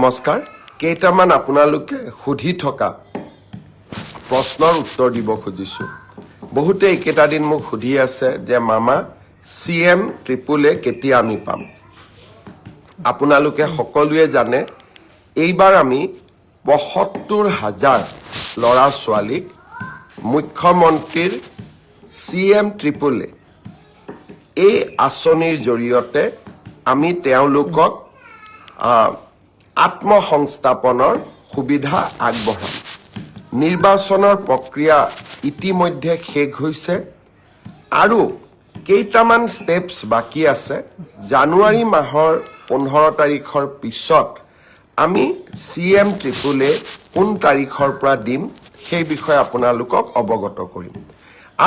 নমস্কাৰ কেইটামান আপোনালোকে সুধি থকা প্ৰশ্নৰ উত্তৰ দিব খুজিছো বহুতে একেটা দিন মোক সুধি আছে যে মামা CM AAA কেতিয়া আমি পাম আপোনালোকে সকলোৱে জানে এইবাৰ আমি ৭৫,০০০ লৰা ছোৱালীক মুখ্যমন্ত্ৰীৰ CM AAA এই আঁচনিৰ জৰিয়তে আমি তেওঁলোকক আত্মসংস্থাপনৰ সুবিধা আগবঢ়াম নিৰ্বাচনৰ প্ৰক্ৰিয়া ইতিমধ্যে শেষ হৈছে আৰু কেইটামান ষ্টেপছ বাকি আছে জানুৱাৰী মাহৰ 15 তাৰিখৰ পিছত আমি CM AAA কোন তাৰিখৰ পৰা দিম সেই বিষয়ে আপোনালোকক অৱগত কৰিম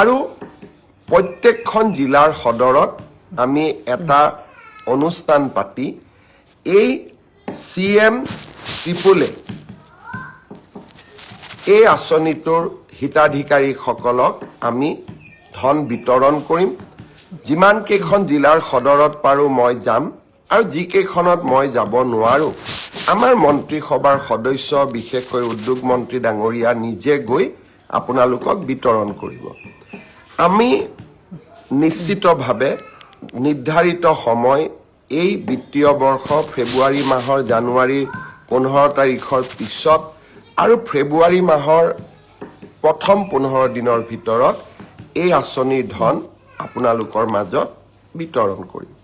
আৰু প্ৰত্যেকখন জিলাৰ সদৰত আমি এটা অনুষ্ঠান পাতি এই CM AAA এই আঁচনিটোৰ হিতাধিকাৰীসকলক আমি ধন বিতৰণ কৰিম যিমান কেইখন জিলাৰ সদৰত পাৰো মই যাম আৰু যি কেইখনত মই যাব নোৱাৰো আমাৰ মন্ত্ৰী সভাৰ সদস্য বিশেষকৈ উদ্যোগ মন্ত্ৰী ডাঙৰীয়া নিজে গৈ আপোনালোকক বিতৰণ কৰিব আমি নিশ্চিতভাৱে নিৰ্ধাৰিত সময় এই বিত্তীয় বৰ্ষ ফেব্ৰুৱাৰী মাহৰ জানুৱাৰী 15 তাৰিখৰ পিছত আৰু ফেব্ৰুৱাৰী মাহৰ প্ৰথম 15 দিনৰ ভিতৰত এই আঁচনিৰ ধন আপোনালোকৰ মাজত বিতৰণ কৰিম